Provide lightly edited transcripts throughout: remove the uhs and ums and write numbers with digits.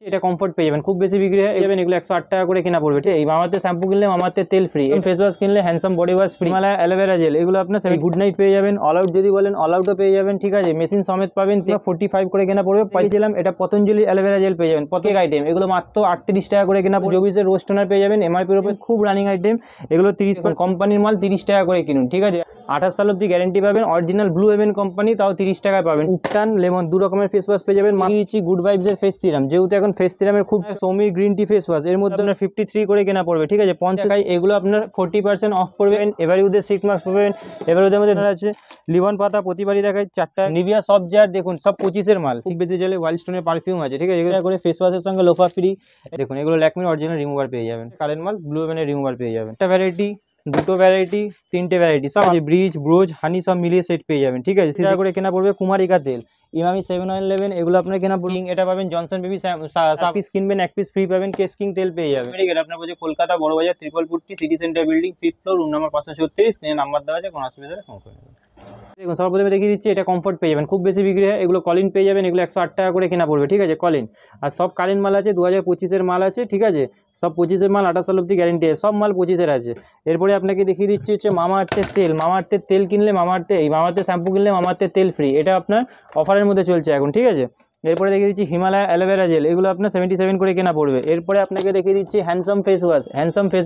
এটা কমফোর্ট পেয়ে যাবেন, খুব বেশি বিক্রি হয় যাবেন। এগুলো 108 টাকা করে কেনা পড়বে। ঠিক, এই মামাতে শ্যাম্পু কিনলে মামাতে তেল ফ্রি, ফেস ওয়াশ কিনলে handsome body wash free, Himalaya aloe vera gel এগুলো আপনার গুড নাইট পেয়ে যাবেন। অল আউট যদি বলেন অল আউটও পেয়ে যাবেন। ঠিক আছে, মেশিন সমেত পাবেন। 45 করে কেনা পড়বে। পাইছিলাম এটা পতঞ্জলি অ্যালোভেরা জেল পেয়ে যাবেন। প্রত্যেক আইটেম এগুলো মাত্র 38 টাকা করে কেনা পড়বে। জবিসের রোজ টোনার পেয়ে যাবেন এমআরপির উপরে, খুব রানিং আইটেম এগুলো। 30 কোম্পানির মাল 30 টাকা করে কিনুন। ঠিক আছে, 28 সাল অব্দি গ্যারেন্টি পাবেন। অরিজিনাল ব্লু হেভেন কোম্পানি, তাও 30 টাকায় পাবেন। উপটান লেমন দু রকমের ফেস ওয়াশ পেয়ে যাবেন। মাগিয়েছি গুড ভাইবস এর ফেস সিরাম, যেহেতু এখন ফেস সিরামের খুব Soumir green tea face wash, এর মধ্যে আপনার 53 করে কেনা পড়বে। ঠিক আছে, 50 টাকায় এগুলো আপনার 40% অফ পড়বেন। এবারে ওদের সিট মাস্ক পাবেন। এবার ওদের মধ্যে আছে লিভন পাতা, প্রতিবারই দেখায় 4টা। নিভিয়া সব জার দেখুন সব 25-এর মাল। খুব বেশি চলে ওয়াইল্ড স্টোনের পারফিউম আছে। ঠিক আছে, এগুলো করে ফেস ওয়াশের সঙ্গে লোফা ফ্রি। দেখুন এগুলো ল্যাকমির অরিজিনাল রিমুভার পেয়ে যাবেন। কারেন্ট মাল ব্লু হেভেনের রিমুভার পেয়ে যাবেন। একটা ভ্যারাইটি, দুটো ভ্যারাইটি, তিনটে ভ্যারাইটি সব আছে। ব্রিজ ব্রোজ হানি সব মিলিয়ে সেট পেয়ে যাবেন। ঠিক আছে, সেটা করে কেনা পড়বে। কুমারিকা তেল, ইমামি 711 এগুলো আপনার কেনা পড়বে। এটা পাবেন জনসন বেবি পিস কিনবেন 1 পিস ফ্রি পাবেন। কেস কিং তেল পেয়ে যাবেন। এটা আপনার বলছে কলকাতা বড় বাজার, triple putty, city centre building, 5th floor, room number 536। Number দেওয়া আছে, কোনো অসুবিধা নেই, ফোন করে নেবেন। দেখুন সর্বপ্রথমে দেখিয়ে দিচ্ছি, এটা কমফোর্ট পেয়ে যাবেন, খুব বেশি বিক্রি হয়। এগুলো কলিন পেয়ে যাবেন, এগুলো 108 টাকা করে কেনা পড়বে। ঠিক আছে, কলিন আর সব কারেন্ট মাল আছে। 2025-এর মাল আছে। ঠিক আছে, সব 25-এর মাল, 28 সাল অব্দি গ্যারেন্টি আছে। সব মাল 25-এর আছে। এরপরে আপনাকে দেখিয়ে দিচ্ছি হচ্ছে মামাআর্থের তেল। মামাআর্থের তেল কিনলে মামাআর্থের শ্যাম্পু কিনলে মামাআর্থের তেল ফ্রি, এটা আপনার অফারের মধ্যে চলছে এখন। ঠিক আছে, এরপরে দেখিয়ে দিচ্ছি হিমালয় অ্যালোভেরা জেল, এগুলো আপনার 77 করে কেনা পড়বে। এরপরে আপনাকে দেখিয়ে দিচ্ছি হ্যান্ডসাম ফেস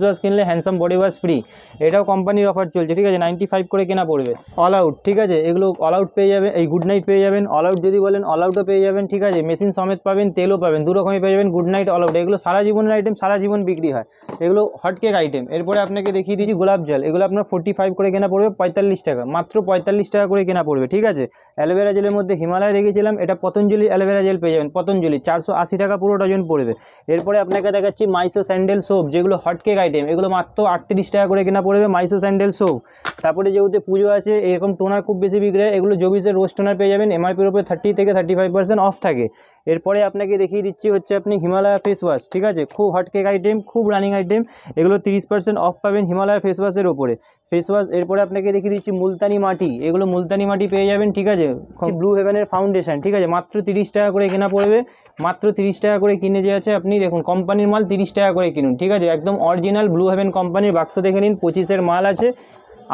ওয়াশ কিনলে হ্যান্ডসাম বডি ওয়াশ ফ্রি, এটাও কোম্পানির অফার চলছে। ঠিক আছে, 95 করে কেনা পড়বে। অল আউট, ঠিক আছে, এগুলো অল আউট পেয়ে যাবেন। এই গুড নাইট পেয়ে যাবেন। অল আউট যদি বলেন অল আউটও পেয়ে যাবেন। ঠিক আছে, মেশিন সমেত পাবেন, তেলও পাবেন, দু রকমই পেয়ে যাবেন। গুড নাইট, অল আউট এগুলো সারা জীবনের আইটেম, সারা জীবন বিক্রি হয়, এগুলো হটকেক আইটেম। এরপরে আপনাকে দেখিয়ে দিচ্ছি গোলাপ জল, এগুলো আপনার 45 করে কেনা পড়বে। 45 টাকা, মাত্র 45 টাকা করে কেনা পড়বে। ঠিক আছে, অ্যালোভেরা জেলের মধ্যে হিমালয় দেখেছিলাম, এটা পতঞ্জলি অ্যালোভেরা জেল পেয়ে যাবেন। পতঞ্জলি 480 টাকা পুরো ডজন পড়বে। এরপরে আপনাকে দেখাচ্ছি মাইসো স্যান্ডেল সোপ, যেগুলো হটকেক আইটেম, এগুলো মাত্র 38 টাকা করে কেনা পড়বে। মাইসো স্যান্ডেল সোপ। তারপরে যেহেতু পুজো আছে, এরকম টোনার খুব বেশি বিক্রি হয়, এগুলো জবিসের রোজ টোনার পেয়ে যাবেন। এমআরপির উপরে 30 থেকে 35% অফ থাকে। এরপরে আপনাকে দেখিয়ে দিচ্ছি হচ্ছে আপনি হিমালয় ফেস ওয়াশ। ঠিক আছে, খুব হটকেক আইটেম, খুব রানিং আইটেম, এগুলো 30% অফ পাবেন হিমালয় ফেস ওয়াশের ওপরে। Face wash. এরপরে আপনাকে দেখিয়ে দিচ্ছি মুলতানি মাটি, এগুলো মুলতানি মাটি পেয়ে যাবেন। ঠিক আছে, ব্লু হেভেনের ফাউন্ডেশন। ঠিক আছে, মাত্র 30 টাকা করে কেনা পড়বে। মাত্র 30 টাকা করে কিনে যে আছে আপনি দেখুন, কোম্পানির মাল 30 টাকা করে কিনুন। ঠিক আছে, একদম অরিজিনাল ব্লু হেভেন কোম্পানির বাক্স দেখে নিন, 25-এর মাল আছে।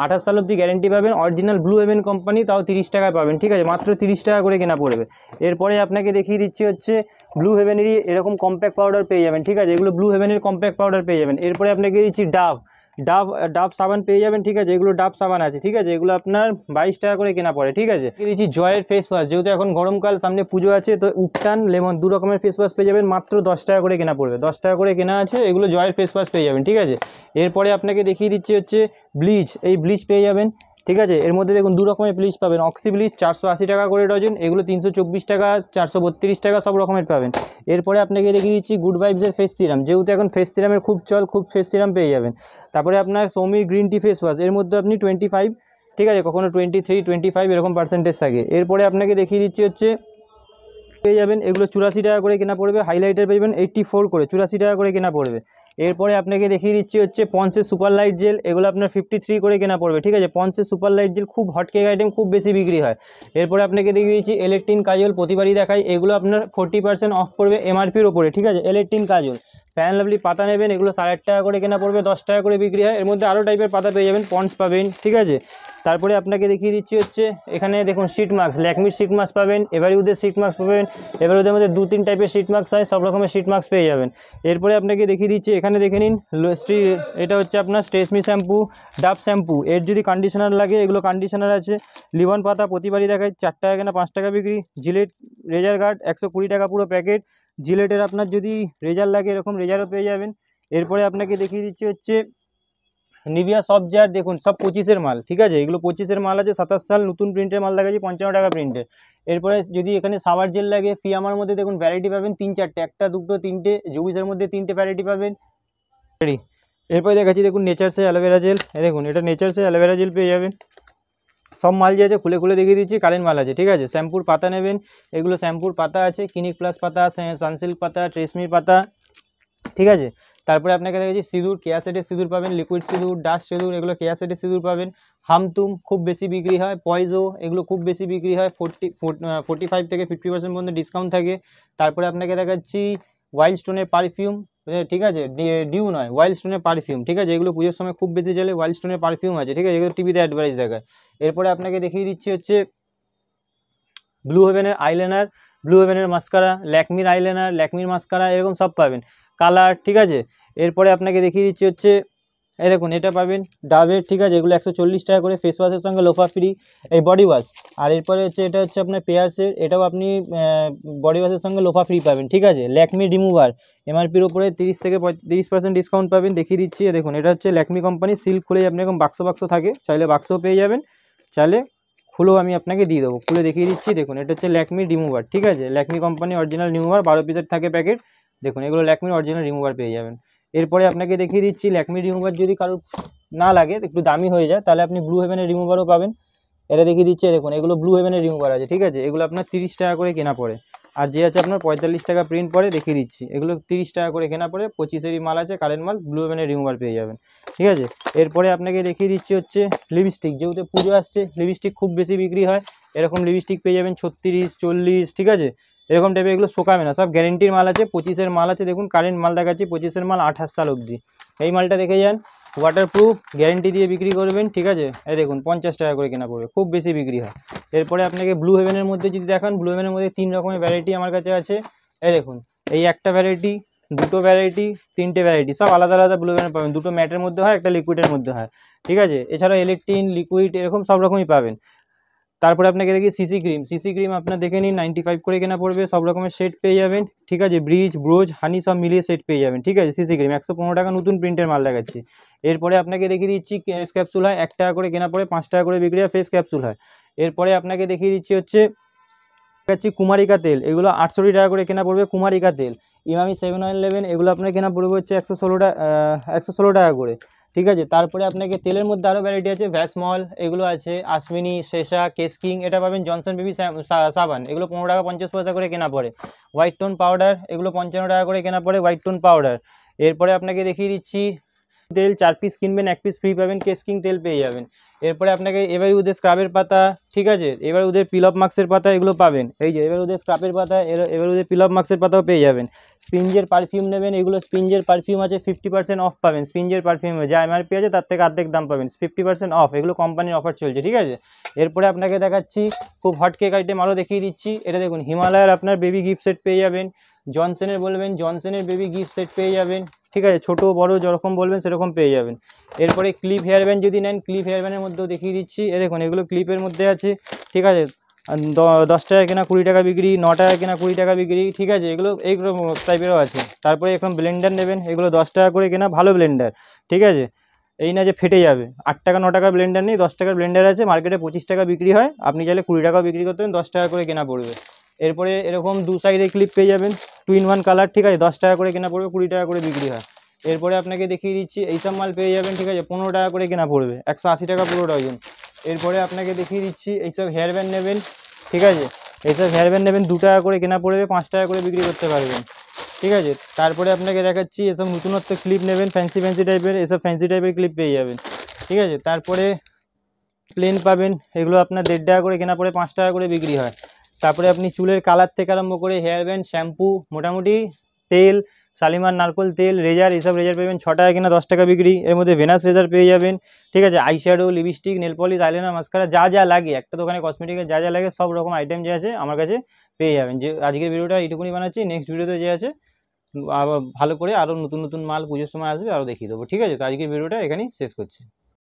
28 সাল অব্দি গ্যারেন্টি পাবেন। অরিজিনাল ব্লু হেভেন কোম্পানি, তাও 30 টাকায় পাবেন। ঠিক আছে, মাত্র 30 টাকা করে কেনা পড়বে। এরপরে আপনাকে দেখিয়ে দিচ্ছি হচ্ছে ব্লু হেভেনেরই এরকম কম্প্যাক্ট পাউডার পেয়ে যাবেন। ঠিক আছে, এগুলো ব্লু হেভেনের কম্প্যাক্ট পাউডার পেয়ে যাবেন। এরপরে আপনাকে দিচ্ছি ডাভ ডাভ ডাভ সাবান পেয়ে যাবেন। ঠিক আছে, এগুলো ডাভ সাবান আছে। ঠিক আছে, এগুলো আপনার 22 টাকা করে কেনা পড়ে। ঠিক আছে, দিচ্ছি জয়ের ফেস ওয়াশ, যেহেতু এখন গরমকাল, সামনে পুজো আছে, তো উপটান লেমন দু রকমের ফেস ওয়াশ পেয়ে যাবেন। মাত্র 10 টাকা করে কেনা পড়বে। 10 টাকা করে কেনা আছে, এগুলো জয়ের ফেস ওয়াশ পেয়ে যাবেন। ঠিক আছে, এরপরে আপনাকে দেখিয়ে দিচ্ছি হচ্ছে ব্লিচ, এই ব্লিচ পেয়ে যাবেন। ঠিক আছে, এর মধ্যে দেখুন দু রকমের ব্লিচ পাবেন। অক্সি ব্লিচ 480 টাকা করে ডজন, এগুলো 324 টাকা, 432 টাকা, সব রকমের পাবেন। এরপরে আপনাকে দেখিয়ে দিচ্ছি গুড ভাইবসের ফেস সিরাম, যেহেতু এখন ফেস সিরামের খুব চল, খুব ফেস সিরাম পেয়ে যাবেন। তারপরে আপনার Soumir green tea face wash, এর মধ্যে আপনি 25, ঠিক আছে, কখনো 23, 25 এরকম পার্সেন্টেজ থাকে। এরপরে আপনাকে দেখিয়ে দিচ্ছি হচ্ছে পেয়ে যাবেন, এগুলো 84 টাকা করে কেনা পড়বে। হাইলাইটার পেয়ে যাবেন 84 করে, 84 টাকা করে কেনা পড়বে। এরপরে আপনাকে দেখিয়ে দিচ্ছি হচ্ছে পন্সের সুপার লাইট জেল, এগুলো আপনার 53 করে কেনা পড়বে। ঠিক আছে, পন্সের সুপার লাইট জেল খুব হটকেক আইটেম, খুব বেশি বিক্রি হয়। এরপরে আপনাকে দেখিয়ে দিচ্ছি এলেকট্রিন কাজল, প্রতিবারই দেখাই, এগুলো আপনার 40% অফ পড়বে এমআরপির ওপরে। ঠিক আছে, এলেকট্রিন কাজল। ফ্যান লাভলি পাতা নেবেন, এগুলো 8.5 টাকা করে কেনা পড়বে, 10 টাকা করে বিক্রি হয়। এর মধ্যে আরও টাইপের পাতা পেয়ে যাবেন, পন্স পাবেন। ঠিক আছে, তারপরে আপনাকে দেখিয়ে দিচ্ছি হচ্ছে এখানে দেখুন সিট মাস্ক, ল্যাকমির সিট মাস্ক পাবেন, এভারিউডের সিট মাস্ক পাবেন। এভারিউডের মধ্যে 2-3 টাইপের সিট মাস্ক হয়, সব রকমের সিট মাস্ক পেয়ে যাবেন। এরপরে আপনাকে দেখিয়ে দিচ্ছি, এখানে দেখে নিন, এটা হচ্ছে আপনার স্ট্রেসমি শ্যাম্পু, ডাব শ্যাম্পু, এর যদি কন্ডিশনার লাগে, এগুলো কন্ডিশনার আছে। লিভন পাতা প্রতিবারই দেখায় 4 টাকা কেনা, 5 টাকা বিক্রি। জিলেট রেজার গার্ড 120 টাকা পুরো প্যাকেট। জিলেটের আপনার যদি রেজার লাগে, এরকম রেজারও পেয়ে যাবেন। এরপরে আপনাকে দেখিয়ে দিচ্ছি হচ্ছে নিভিয়া সব জার, দেখুন সব 25-এর মাল। ঠিক আছে, এগুলো 25-এর মাল আছে। 27 সাল নতুন প্রিন্টের মাল দেখাচ্ছি, 55 টাকা প্রিন্টের। এরপরে যদি এখানে সাওয়ার জেল লাগে, ফিয়ামার মধ্যে দেখুন ভ্যারাইটি পাবেন 3-4টে, একটা দুটো তিনটে, জুবিসের মধ্যে 3টে ভ্যারাইটি পাবেন। এরপরে দেখাচ্ছি দেখুন নেচারসে অ্যালোভেরা জেল, দেখুন এটা নেচারসে অ্যালোভেরা জেল পেয়ে যাবেন। সব মাল যে আছে খুলে খুলে দেখিয়ে দিচ্ছি, কারেন্ট মাল আছে। ঠিক আছে, শ্যাম্পুর পাতা নেবেন, এগুলো শ্যাম্পুর পাতা আছে, ক্লিনিক প্লাস পাতা, সানসিল্ক পাতা, ট্রেসমির পাতা। ঠিক আছে, তারপরে আপনাকে দেখেছি সিঁদুর, কেয়া সেটের সিঁদুর পাবেন, লিকুইড সিঁদুর, ডাস্ট সিঁদুর, এগুলো কেয়া সেটের সিঁদুর পাবেন। হামতুম খুব বেশি বিক্রি হয়, পয়জো এগুলো খুব বেশি বিক্রি হয়, 45 থেকে 50% পর্যন্ত ডিসকাউন্ট থাকে। তারপরে আপনাকে দেখাচ্ছি ওয়াইল্ড স্টোনের পারফিউম, ঠিক আছে, ডিউ নয়, ওয়াইল্ড স্টোনের পারফিউম, ঠিক আছে, এগুলো পুজোর সময় খুব বেশি চলে, ওয়াইল্ড স্টোনের পারফিউম আছে, ঠিক আছে, এগুলো টিভিতে অ্যাডভার্টাইজ দেখায়। এরপরে আপনাকে দেখিয়ে দিচ্ছি হচ্ছে ব্লু হেভেনের আইলাইনার, ব্লু হেভেনের মাস্কারা, ল্যাকমির আইলাইনার, ল্যাকমির মাস্কারা, এরকম সব পাবেন, কালার, ঠিক আছে। এরপরে আপনাকে দেখিয়ে দিচ্ছি হচ্ছে এই দেখুন এটা পাবেন ডাবের, ঠিক আছে, এগুলো 140 টাকা করে, ফেস ওয়াশের সঙ্গে লোফা ফ্রি, এই বডি ওয়াশ। আর এরপরে হচ্ছে এটা হচ্ছে আপনার পেয়ার্সের, এটাও আপনি বডি ওয়াশের সঙ্গে লোফা ফ্রি পাবেন, ঠিক আছে। ল্যাকমি রিমুভার এমআরপির উপরে 30 থেকে 30% ডিসকাউন্ট পাবেন, দেখিয়ে দিচ্ছি। দেখুন এটা হচ্ছে ল্যাকমি কোম্পানি, সিল্ক খুলে আপনি এরকম বাক্স বাক্স থাকে, চাইলে বাক্সও পেয়ে যাবেন, চাইলে খুলেও আমি আপনাকে দিয়ে দেবো, খুলে দেখিয়ে দিচ্ছি। দেখুন এটা হচ্ছে ল্যাকমি রিমুভার, ঠিক আছে, ল্যাকমি কোম্পানি অরিজিনাল রিমুভার, 12 পিসের থাকে প্যাকেট। দেখুন এগুলো ল্যাকমির অরিজিনাল রিমুভার পেয়ে যাবেন। এরপরে আপনাকে দেখিয়ে দিচ্ছি ল্যাকমি রিমুভার যদি কারোর না লাগে, একটু দামি হয়ে যায়, তাহলে আপনি ব্লু হেভেনের রিমুভারও পাবেন। এটা দেখিয়ে দিচ্ছে, দেখুন এগুলো ব্লু হেভেনের রিমুভার আছে, ঠিক আছে, এগুলো আপনার 30 টাকা করে কেনা পড়ে। আর যে আছে আপনার 45 টাকা প্রিন্ট পড়ে, দেখিয়ে দিচ্ছি, এগুলো 30 টাকা করে কেনা পড়ে, 25-এরই মাল আছে, কারেন্ট মাল, ব্লু হেভেনের রিমুভার পেয়ে যাবেন, ঠিক আছে। এরপরে আপনাকে দেখিয়ে দিচ্ছি হচ্ছে লিপস্টিক, যেহেতু পুজো আসছে, লিপস্টিক খুব বেশি বিক্রি হয়, এরকম লিপস্টিক পেয়ে যাবেন 36, 40, ঠিক আছে, এরকম টাইপের, এগুলো শোকাবে না, সব গ্যারেন্টির মাল আছে, 25-এর মাল আছে, দেখুন কারেন্ট মাল দেখাচ্ছি, 25-এর মাল 28 সাল অবধি, এই মালটা দেখে যান, ওয়াটারপ্রুফ গ্যারেন্টি দিয়ে বিক্রি করবেন, ঠিক আছে। এই দেখুন 50 টাকা করে কেনা পড়বে, খুব বেশি বিক্রি হয়। এরপরে আপনাকে ব্লু হেভেনের মধ্যে যদি দেখান, ব্লু হেভেনের মধ্যে 3 রকমের ভ্যারাইটি আমার কাছে আছে। এই দেখুন এই একটা ভ্যারাইটি, দুটো ভ্যারাইটি, তিনটে ভ্যারাইটি, সব আলাদা আলাদা ব্লু হেভেনের পাবেন, দুটো ম্যাটের মধ্যে হয়, একটা লিকুইডের মধ্যে হয়, ঠিক আছে। এছাড়াও ইলেকট্রিন, লিকুইড, এরকম সব রকমই পাবেন। তারপরে আপনাকে দেখি সিসি ক্রিম, সিসি ক্রিম আপনার দেখে নিন 95 করে কেনা পড়বে, সব রকমের সেট পেয়ে যাবেন, ঠিক আছে, ব্রিজ, ব্রোজ, হানি সব মিলিয়ে সেট পেয়ে যাবেন, ঠিক আছে। সিসি ক্রিম 115 টাকা, নতুন প্রিন্টের মাল দেখাচ্ছি। এরপরে আপনাকে দেখিয়ে দিচ্ছি ফেস ক্যাপসুল হয়, 1 টাকা করে কেনা পড়ে, 5 টাকা করে বিক্রি হয়, ফেস ক্যাপসুল হয়। এরপরে আপনাকে দেখিয়ে দিচ্ছি হচ্ছে কুমারিকা তেল, এগুলো 68 টাকা করে কেনা পড়বে, কুমারিকা তেল। ইমামি 7-Eleven এগুলো আপনার কেনা পড়বে হচ্ছে 116 টাকা করে, ঠিক আছে। তারপরে আপনাকে তেলের মধ্যে আরও ভ্যারাইটি আছে, ভ্যাসমল এগুলো আছে, আশমিনি, শেষা, কেসকিং, এটা পাবেন, জনসন বেবি সাবান, এগুলো 15 টাকা 50 পয়সা করে কেনা পড়ে। হোয়াইট টোন পাউডার, এগুলো 55 টাকা করে কেনা পড়ে, হোয়াইট টোন পাউডার। এরপরে আপনাকে দেখিয়ে দিচ্ছি তেল, 4 পিস কিনবেন 1 পিস ফ্রি পাবেন, কেসকিং তেল পেয়ে যাবেন। এরপরে আপনাকে এবার ওদের স্ক্রাবের পাতা, ঠিক আছে, এবার ওদের পিল অফ মার্কসের পাতা, এগুলো পাবেন, এই যে এবার ওদের স্ক্রাবের পাতা, এবার ওদের পিল অফ মার্কসের পাতাও পেয়ে যাবেন। স্পিঞ্জের পারফিউম নেবেন, এগুলো স্পিঞ্জের পারফিউম আছে, 50% অফ পাবেন, স্পিঞ্জের পারফিউম যা এমআরপি আছে তার থেকে অর্ধেক দাম পাবেন, 50% অফ, এগুলো কোম্পানির অফার চলছে, ঠিক আছে। এরপরে আপনাকে দেখাচ্ছি খুব হট কেক আইটেম আরও দেখিয়ে দিচ্ছি, এটা দেখুন হিমালয়ের আপনার বেবি গিফট সেট পেয়ে যাবেন, জনসনের বলবেন জনসনের বেবি গিফট সেট পেয়ে যাবেন, ঠিক আছে, ছোটো বড়ো যেরকম বলবেন সেরকম পেয়ে যাবেন। এরপরে ক্লিপ হেয়ার ব্যান্ড যদি নেন, ক্লিপ হেয়ার ব্যান্ডের মধ্যেও দেখিয়ে দিচ্ছি, এ দেখুন এগুলো ক্লিপের মধ্যে আছে, ঠিক আছে, 10 টাকা কেনা 20 টাকা বিক্রি, 9 টাকা কেনা 20 টাকা বিক্রি, ঠিক আছে, এগুলো এইগুলো টাইপেরও আছে। তারপরে এখন ব্লেন্ডার নেবেন, এগুলো 10 টাকা করে কেনা, ভালো ব্লেন্ডার, ঠিক আছে, এই না যে ফেটে যাবে। 8 টাকা 9 টাকার ব্লেন্ডার নেই, 10 টাকার ব্লেন্ডার আছে, মার্কেটে 25 টাকা বিক্রি হয়, আপনি চাইলে 20 টাকাও বিক্রি করতে পারেন, 10 টাকা করে কেনা পড়বে। এরপরে এরকম 2 সাইডে ক্লিপ পেয়ে যাবেন, 2-in-1 কালার, ঠিক আছে, 10 টাকা করে কেনা পড়বে, 20 টাকা করে বিক্রি হয়। এরপরে আপনাকে দেখিয়ে দিচ্ছি এইসব মাল পেয়ে যাবেন, ঠিক আছে, 15 টাকা করে কেনা পড়বে, 180 টাকা পুরো ডজন। এরপরে আপনাকে দেখিয়ে দিচ্ছি এইসব হেয়ার ব্যান্ড নেবেন, ঠিক আছে, এইসব হেয়ার ব্যান্ড নেবেন 2 টাকা করে কেনা পড়বে, 5 টাকা করে বিক্রি করতে পারবেন, ঠিক আছে। তারপরে আপনাকে দেখাচ্ছি এসব নতুনত্ব ক্লিপ নেবেন, ফ্যান্সি ফ্যান্সি টাইপের, এসব ফ্যান্সি টাইপের ক্লিপ পেয়ে যাবেন, ঠিক আছে। তারপরে প্লেন পাবেন, এগুলো আপনার 1.5 টাকা করে কেনা পড়ে, 5 টাকা করে বিক্রি হয়। তারপরে আপনি চুলের কালার থেকে আরম্ভ করে হেয়ার ব্যান্ড, শ্যাম্পু, মোটামুটি তেল, শালিমার নারকোল তেল, রেজার, এইসব রেজার পাবেন 6 টাকা কেনা, 10 টাকা বিক্রি। এর মধ্যে ভেনাস রেজার পেয়ে যাবেন, ঠিক আছে, eyeshadow, lipstick, nail polish, eyeliner, mascara, যা যা লাগে একটা দোকানে কসমেটিকের যা যা লাগে সব রকম আইটেম যে আছে আমার কাছে পেয়ে যাবেন। যে আজকের ভিডিওটা এইটুকুনি বানাচ্ছি, নেক্সট ভিডিওতে যে আছে আবার ভালো করে আরও নতুন নতুন মাল পুজোর সময় আসবে, আরও দেখিয়ে দেবো, ঠিক আছে। তো আজকের ভিডিওটা এখানেই শেষ করছি।